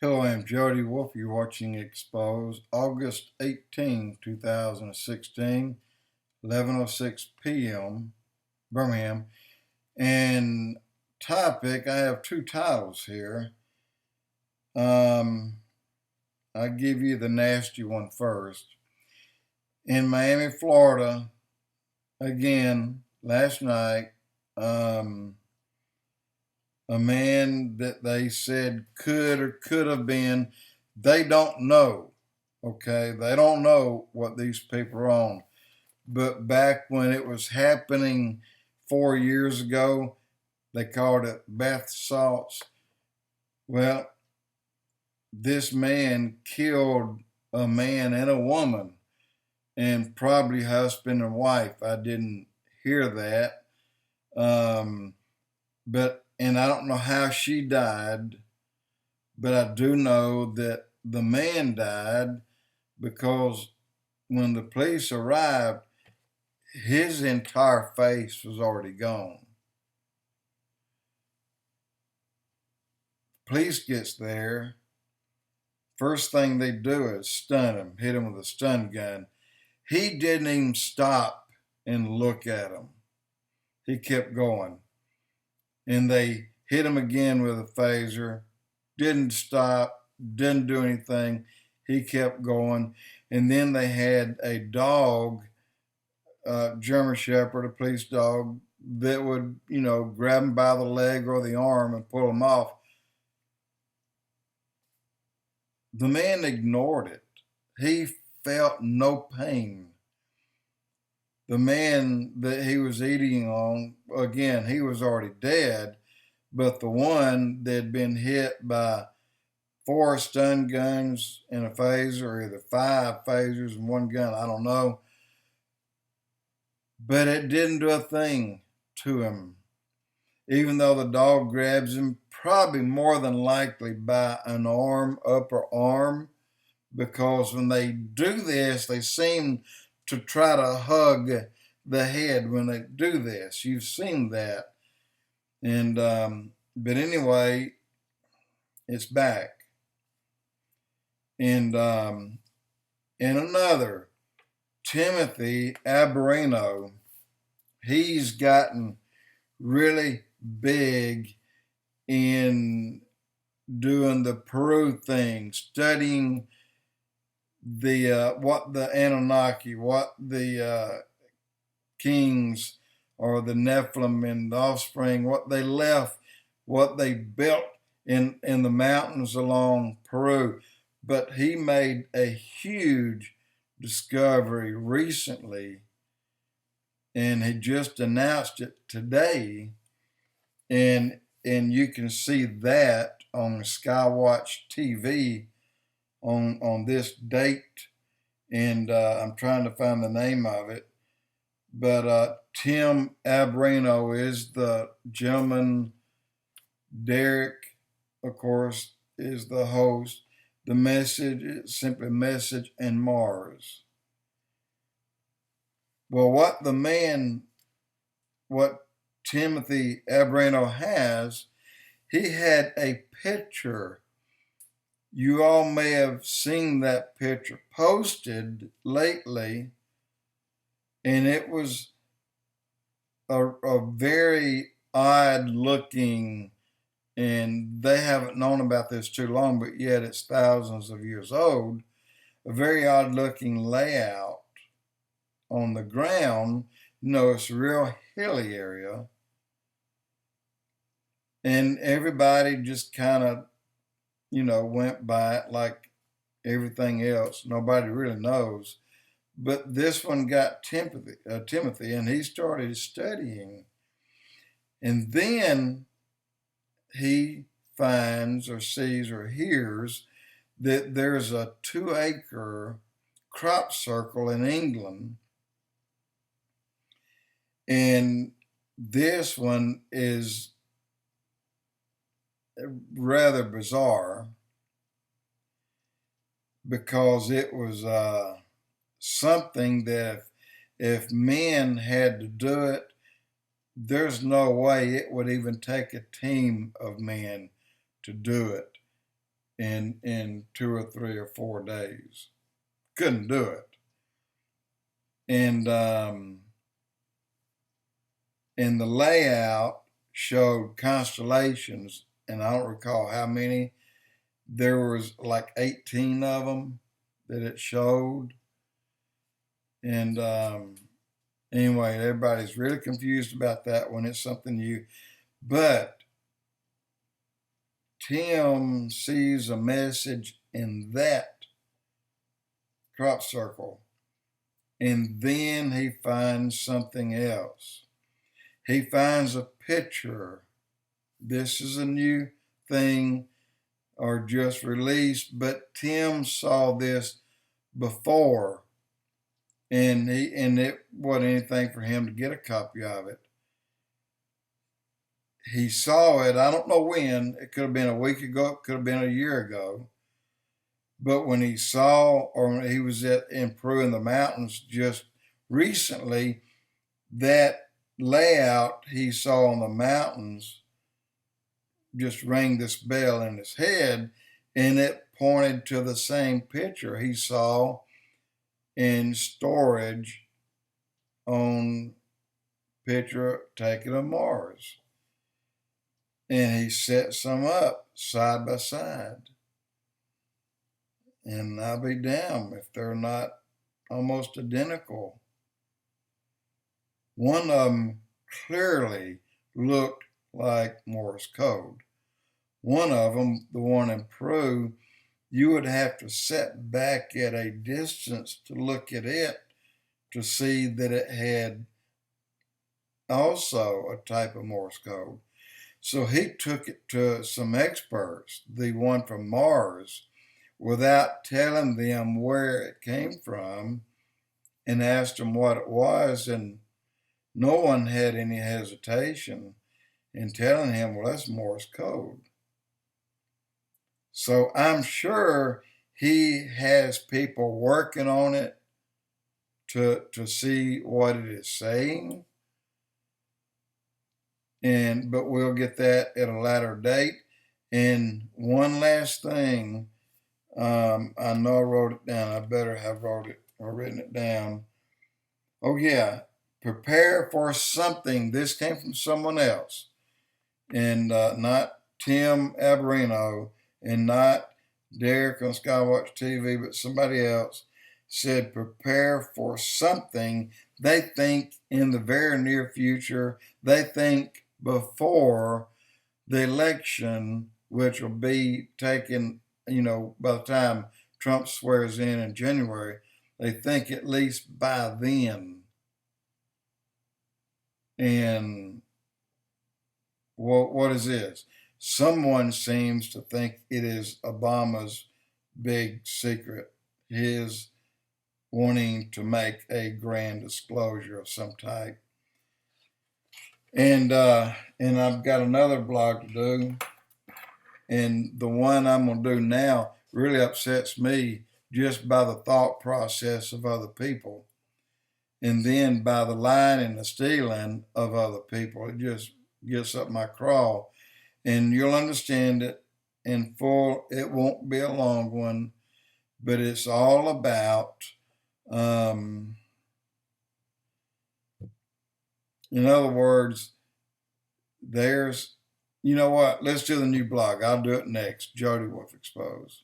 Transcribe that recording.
Hello, I'm Jody Wolf. You're watching Expoz, August 18, 2016, 11:06 p.m., Birmingham. And topic, I have two titles here. I'll give you the nasty one first. In Miami, Florida, again, last night, a man that they said could or could have been, they don't know. Okay, they don't know what these people are on. But back when it was happening 4 years ago, they called it bath salts. Well, this man killed a man and a woman, and probably husband and wife. I didn't hear that. And I don't know how she died, but I do know that the man died because when the police arrived, his entire face was already gone. Police gets there. First thing they do is stun him, hit him with a stun gun. He didn't even stop and look at him. He kept going. And they hit him again with a phaser. Didn't stop, didn't do anything. He kept going. And then they had a dog, German Shepherd, a police dog, that would, grab him by the leg or the arm and pull him off. The man ignored it. He felt no pain. The man that he was eating on, again, he was already dead, but the one that had been hit by 4 stun guns and a phaser, or either 5 phasers and 1 gun, I don't know, but it didn't do a thing to him. Even though the dog grabs him, probably more than likely by an arm, upper arm, because when they do this, they seem to try to hug the head when they do this. You've seen that. And but anyway, it's back. And another, Timothy ALBERINO, he's gotten really big in doing the Peru thing, studying the what the Anunnaki, what the kings or the Nephilim and the offspring, what they left, what they built in the mountains along Peru. But he made a huge discovery recently, and he just announced it today, and you can see that on SKYWATCH TV on this date, and I'm trying to find the name of it, but Tim ALBERINO is the gentleman. Derek, of course, is the host. The message is simply Message and Mars. Well, what Timothy ALBERINO has, he had a picture. You all may have seen that picture posted lately, and it was a very odd looking, and they haven't known about this too long, but yet it's thousands of years old, a very odd looking layout on the ground. It's a real hilly area, and everybody just kind of, went by it like everything else. Nobody really knows. But this one got Timothy, and he started studying. And then he finds or sees or hears that there's a 2-acre crop circle in England. And this one is rather bizarre because it was something that if men had to do it, there's no way it would even take a team of men to do it. in 2 or 3 or 4 days. Couldn't do it. And the layout showed constellations, and I don't recall how many. There was like 18 of them that it showed. And anyway, everybody's really confused about that one. It's something new. But Tim sees a message in that crop circle, and then he finds something else. He finds a picture. This is a new thing or just released, but Tim saw this before, and it wasn't anything for him to get a copy of it. He saw it, I don't know when, it could have been a week ago, it could have been a year ago, but when he saw, or he was in Peru in the mountains just recently, that layout he saw on the mountains just rang this bell in his head, and it pointed to the same picture he saw in storage on picture taken of Mars. And he set some up side by side. And I'll be damned if they're not almost identical. One of them clearly looked like Morse code. One of them, the one in Peru, you would have to sit back at a distance to look at it to see that it had also a type of Morse code. So he took it to some experts, the one from Mars, without telling them where it came from, and asked them what it was, and no one had any hesitation in telling him, well, that's Morse code. So I'm sure he has people working on it to see what it is saying. But we'll get that at a later date. And one last thing, I know I wrote it down. I better have written it down. Oh yeah, prepare for something. This came from someone else, and not Tim ALBERINO, and not Derek on Skywatch TV, but somebody else said prepare for something. They think in the very near future. They think before the election, which will be taken, by the time Trump swears in January. They think at least by then. And what is this? Someone seems to think it is Obama's big secret, his wanting to make a grand disclosure of some type. And I've got another blog to do, and the one I'm going to do now really upsets me just by the thought process of other people, and then by the lying and the stealing of other people. It just gets up my craw, and you'll understand it in full. It won't be a long one, but it's all about, in other words, you know what? Let's do the new blog. I'll do it next. Jody Wolf Expoz.